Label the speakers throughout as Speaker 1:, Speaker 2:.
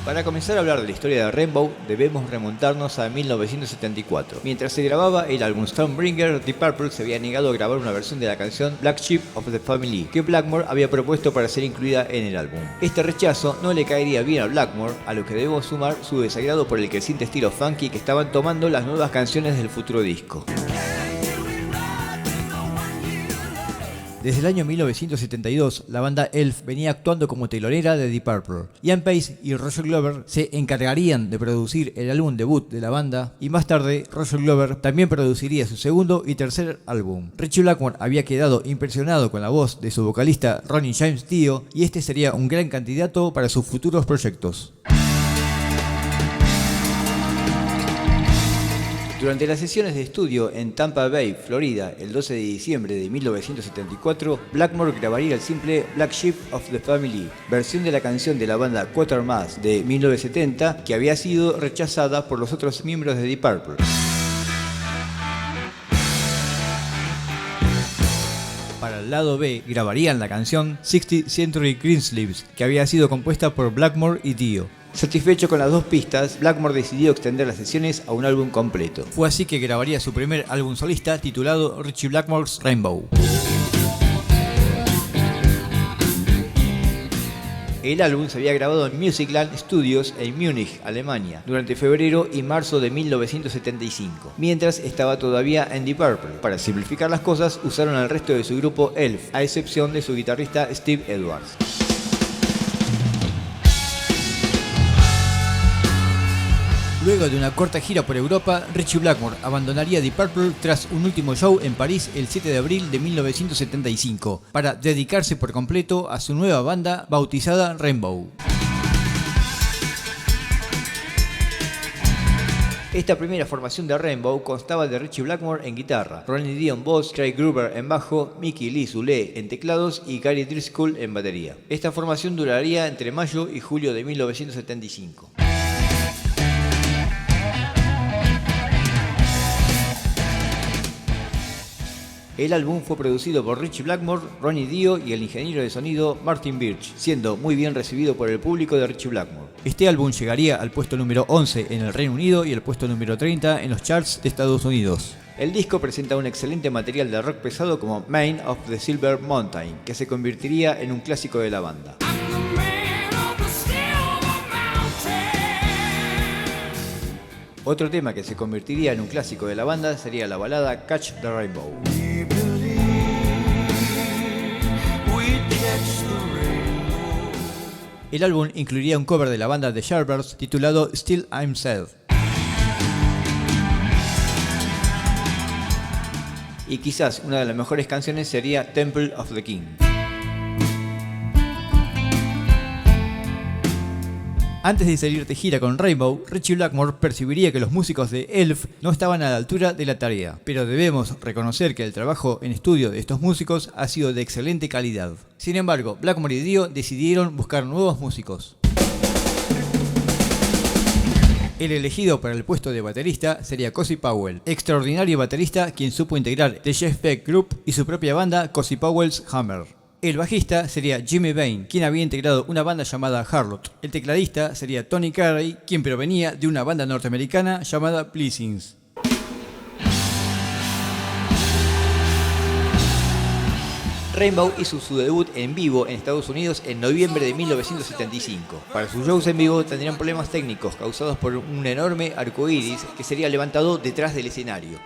Speaker 1: Para comenzar a hablar de la historia de Rainbow, debemos remontarnos a 1974. Mientras se grababa el álbum Stormbringer, Deep Purple se había negado a grabar una versión de la canción Black Sheep of the Family, que Blackmore había propuesto para ser incluida en el álbum. Este rechazo no le caería bien a Blackmore, a lo que debemos sumar su desagrado por el creciente estilo funky que estaban tomando las nuevas canciones del futuro disco. Desde el año 1972, la banda Elf venía actuando como telonera de Deep Purple. Ian Pace y Roger Glover se encargarían de producir el álbum debut de la banda y más tarde Roger Glover también produciría su segundo y tercer álbum. Ritchie Blackmore había quedado impresionado con la voz de su vocalista Ronnie James Dio y este sería un gran candidato para sus futuros proyectos. Durante las sesiones de estudio en Tampa Bay, Florida, el 12 de diciembre de 1974, Blackmore grabaría el simple Black Sheep of the Family, versión de la canción de la banda Quatermass de 1970, que había sido rechazada por los otros miembros de Deep Purple. Para el lado B, grabarían la canción 60th Century Greensleeves, que había sido compuesta por Blackmore y Dio. Satisfecho con las dos pistas, Blackmore decidió extender las sesiones a un álbum completo. Fue así que grabaría su primer álbum solista titulado Ritchie Blackmore's Rainbow. El álbum se había grabado en Musicland Studios en Múnich, Alemania, durante febrero y marzo de 1975, mientras estaba todavía en Deep Purple. Para simplificar las cosas, usaron al resto de su grupo Elf, a excepción de su guitarrista Steve Edwards. Luego de una corta gira por Europa, Ritchie Blackmore abandonaría Deep Purple tras un último show en París el 7 de abril de 1975 para dedicarse por completo a su nueva banda bautizada Rainbow. Esta primera formación de Rainbow constaba de Ritchie Blackmore en guitarra, Ronnie Dio en voz, Craig Gruber en bajo, Mickey Lee Zule en teclados y Gary Driscoll en batería. Esta formación duraría entre mayo y julio de 1975. El álbum fue producido por Ritchie Blackmore, Ronnie Dio y el ingeniero de sonido Martin Birch, siendo muy bien recibido por el público de Ritchie Blackmore. Este álbum llegaría al puesto número 11 en el Reino Unido y al puesto número 30 en los charts de Estados Unidos. El disco presenta un excelente material de rock pesado como Man of the Silver Mountain, que se convertiría en un clásico de la banda. Otro tema que se convertiría en un clásico de la banda sería la balada Catch the Rainbow. El álbum incluiría un cover de la banda The Yardbirds titulado Still I'm Sad. Y quizás una de las mejores canciones sería Temple of the King. Antes de salir de gira con Rainbow, Ritchie Blackmore percibiría que los músicos de Elf no estaban a la altura de la tarea, pero debemos reconocer que el trabajo en estudio de estos músicos ha sido de excelente calidad. Sin embargo, Blackmore y Dio decidieron buscar nuevos músicos. El elegido para el puesto de baterista sería Cozy Powell, extraordinario baterista quien supo integrar The Jeff Beck Group y su propia banda Cozy Powell's Hammer. El bajista sería Jimmy Bain, quien había integrado una banda llamada Harlot. El tecladista sería Tony Carey, quien provenía de una banda norteamericana llamada Blessings. Rainbow hizo su debut en vivo en Estados Unidos en noviembre de 1975. Para sus shows en vivo tendrían problemas técnicos causados por un enorme arcoíris que sería levantado detrás del escenario.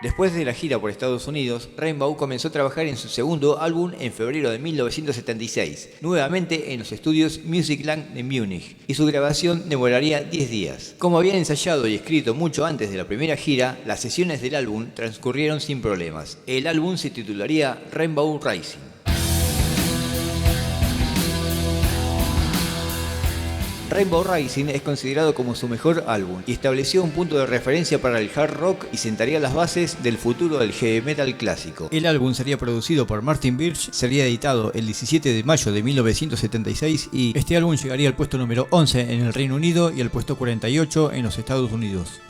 Speaker 1: Después de la gira por Estados Unidos, Rainbow comenzó a trabajar en su segundo álbum en febrero de 1976, nuevamente en los estudios Musicland de Múnich, y su grabación demoraría 10 días. Como habían ensayado y escrito mucho antes de la primera gira, las sesiones del álbum transcurrieron sin problemas. El álbum se titularía Rainbow Rising. Rainbow Rising es considerado como su mejor álbum y estableció un punto de referencia para el hard rock y sentaría las bases del futuro del heavy metal clásico. El álbum sería producido por Martin Birch, sería editado el 17 de mayo de 1976 y este álbum llegaría al puesto número 11 en el Reino Unido y al puesto 48 en los Estados Unidos.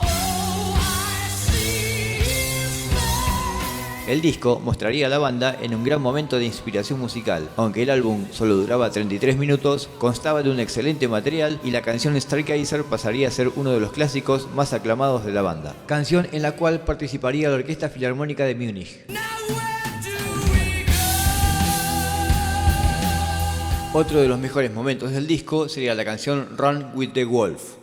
Speaker 1: El disco mostraría a la banda en un gran momento de inspiración musical. Aunque el álbum solo duraba 33 minutos, constaba de un excelente material y la canción Stargazer pasaría a ser uno de los clásicos más aclamados de la banda. Canción en la cual participaría la Orquesta Filarmónica de Múnich. Otro de los mejores momentos del disco sería la canción Run with the Wolf.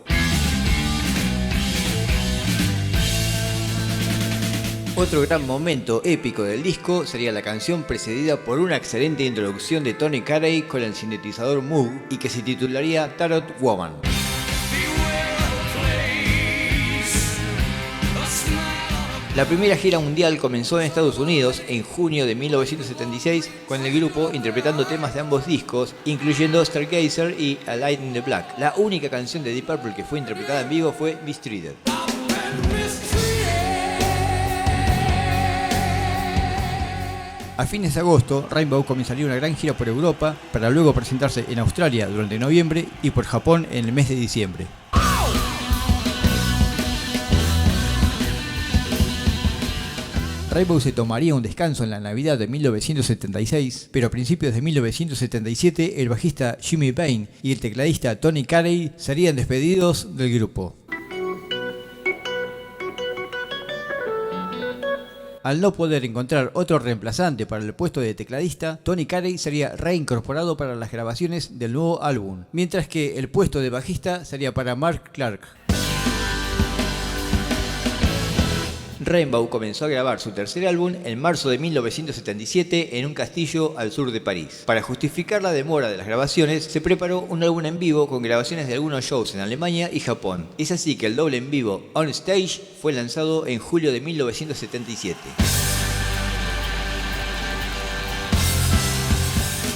Speaker 1: Otro gran momento épico del disco sería la canción precedida por una excelente introducción de Tony Carey con el sintetizador Moog y que se titularía Tarot Woman. La primera gira mundial comenzó en Estados Unidos en junio de 1976 con el grupo interpretando temas de ambos discos, incluyendo Stargazer y A Light in the Black. La única canción de Deep Purple que fue interpretada en vivo fue Mistreated. A fines de agosto, Rainbow comenzaría una gran gira por Europa para luego presentarse en Australia durante noviembre y por Japón en el mes de diciembre. Rainbow se tomaría un descanso en la Navidad de 1976, pero a principios de 1977 el bajista Jimmy Bain y el tecladista Tony Carey serían despedidos del grupo. Al no poder encontrar otro reemplazante para el puesto de tecladista, Tony Carey sería reincorporado para las grabaciones del nuevo álbum, mientras que el puesto de bajista sería para Mark Clark. Rainbow comenzó a grabar su tercer álbum en marzo de 1977 en un castillo al sur de París. Para justificar la demora de las grabaciones, se preparó un álbum en vivo con grabaciones de algunos shows en Alemania y Japón. Es así que el doble en vivo On Stage fue lanzado en julio de 1977.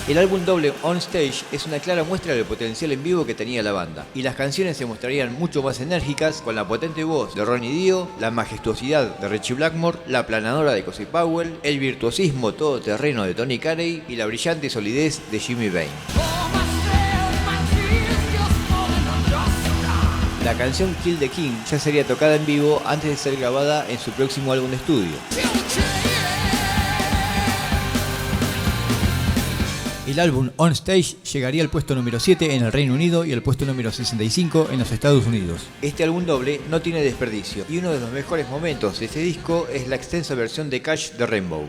Speaker 1: El álbum doble On Stage es una clara muestra del potencial en vivo que tenía la banda, y las canciones se mostrarían mucho más enérgicas con la potente voz de Ronnie Dio, la majestuosidad de Ritchie Blackmore, la aplanadora de Cozy Powell, el virtuosismo todoterreno de Tony Carey y la brillante solidez de Jimmy Bain. La canción Kill the King ya sería tocada en vivo antes de ser grabada en su próximo álbum de estudio. El álbum On Stage llegaría al puesto número 7 en el Reino Unido y al puesto número 65 en los Estados Unidos. Este álbum doble no tiene desperdicio y uno de los mejores momentos de este disco es la extensa versión de Cash de Rainbow.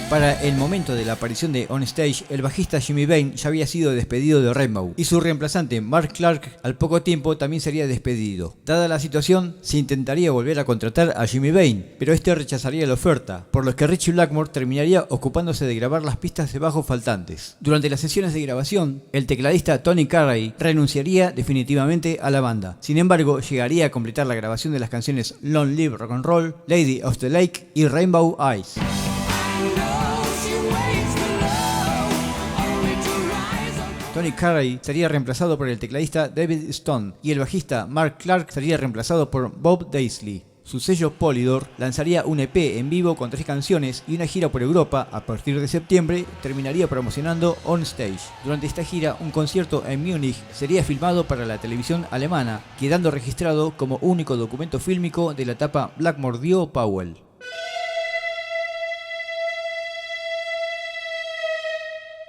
Speaker 1: Para el momento de la aparición de On Stage, el bajista Jimmy Bain ya había sido despedido de Rainbow y su reemplazante Mark Clark al poco tiempo también sería despedido. Dada la situación, se intentaría volver a contratar a Jimmy Bain, pero este rechazaría la oferta, por lo que Ritchie Blackmore terminaría ocupándose de grabar las pistas de bajo faltantes. Durante las sesiones de grabación, el tecladista Tony Carey renunciaría definitivamente a la banda. Sin embargo, llegaría a completar la grabación de las canciones Long Live Rock and Roll, Lady of the Lake y Rainbow Eyes. Tony Carey sería reemplazado por el tecladista David Stone y el bajista Mark Clark sería reemplazado por Bob Daisley. Su sello Polydor lanzaría un EP en vivo con 3 canciones y una gira por Europa. A partir de septiembre terminaría promocionando On Stage. Durante esta gira, un concierto en Múnich sería filmado para la televisión alemana, quedando registrado como único documento fílmico de la etapa Blackmore Dio Powell.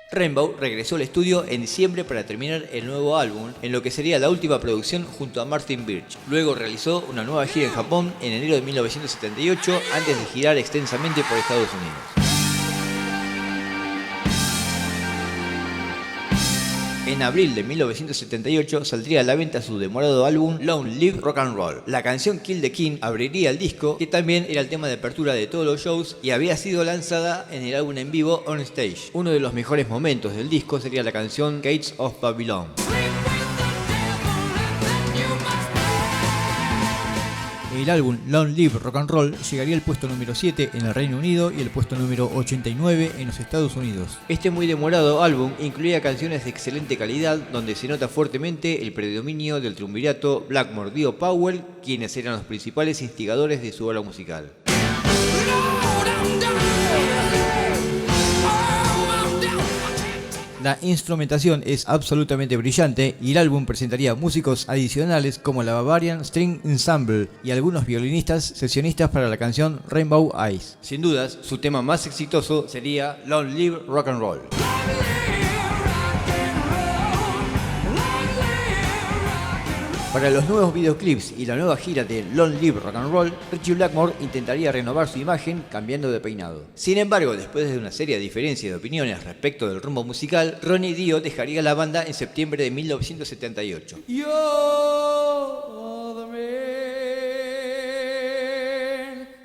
Speaker 1: Rainbow regresó al estudio en diciembre para terminar el nuevo álbum, en lo que sería la última producción junto a Martin Birch. Luego realizó una nueva gira en Japón en enero de 1978 antes de girar extensamente por Estados Unidos. En abril de 1978 saldría a la venta su demorado álbum Long Live Rock and Roll. La canción Kill the King abriría el disco, que también era el tema de apertura de todos los shows y había sido lanzada en el álbum en vivo On Stage. Uno de los mejores momentos del disco sería la canción Gates of Babylon. El álbum Long Live Rock and Roll llegaría al puesto número 7 en el Reino Unido y el puesto número 89 en los Estados Unidos. Este muy demorado álbum incluía canciones de excelente calidad donde se nota fuertemente el predominio del triunvirato Blackmore Dio Powell, quienes eran los principales instigadores de su obra musical. La instrumentación es absolutamente brillante y el álbum presentaría músicos adicionales como la Bavarian String Ensemble y algunos violinistas sesionistas para la canción Rainbow Eyes. Sin dudas, su tema más exitoso sería Long Live Rock and Roll. Para los nuevos videoclips y la nueva gira de Long Live Rock and Roll, Ritchie Blackmore intentaría renovar su imagen cambiando de peinado. Sin embargo, después de una seria diferencia de opiniones respecto del rumbo musical, Ronnie Dio dejaría la banda en septiembre de 1978.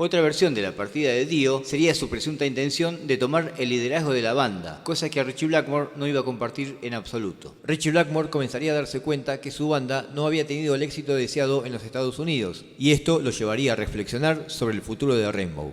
Speaker 1: Otra versión de la partida de Dio sería su presunta intención de tomar el liderazgo de la banda, cosa que Ritchie Blackmore no iba a compartir en absoluto. Ritchie Blackmore comenzaría a darse cuenta que su banda no había tenido el éxito deseado en los Estados Unidos, y esto lo llevaría a reflexionar sobre el futuro de Rainbow.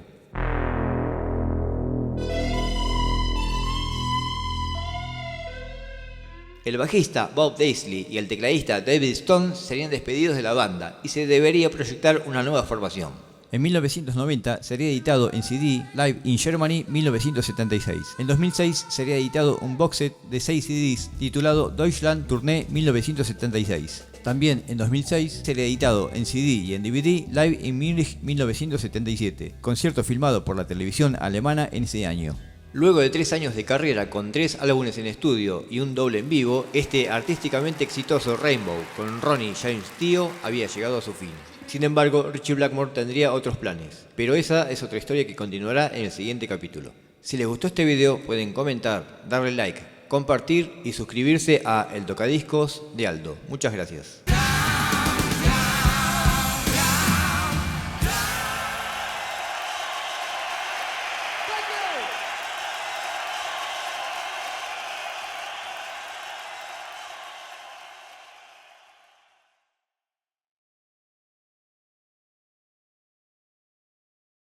Speaker 1: El bajista Bob Daisley y el tecladista David Stone serían despedidos de la banda y se debería proyectar una nueva formación. En 1990 sería editado en CD Live in Germany 1976. En 2006 sería editado un box set de 6 CDs titulado Deutschland Tournee 1976. También en 2006 sería editado en CD y en DVD Live in Munich 1977, concierto filmado por la televisión alemana en ese año. Luego de 3 años de carrera con 3 álbumes en estudio y un doble en vivo, este artísticamente exitoso Rainbow con Ronnie James Dio había llegado a su fin. Sin embargo, Ritchie Blackmore tendría otros planes, pero esa es otra historia que continuará en el siguiente capítulo. Si les gustó este video pueden comentar, darle like, compartir y suscribirse a El Tocadiscos de Aldo. Muchas gracias.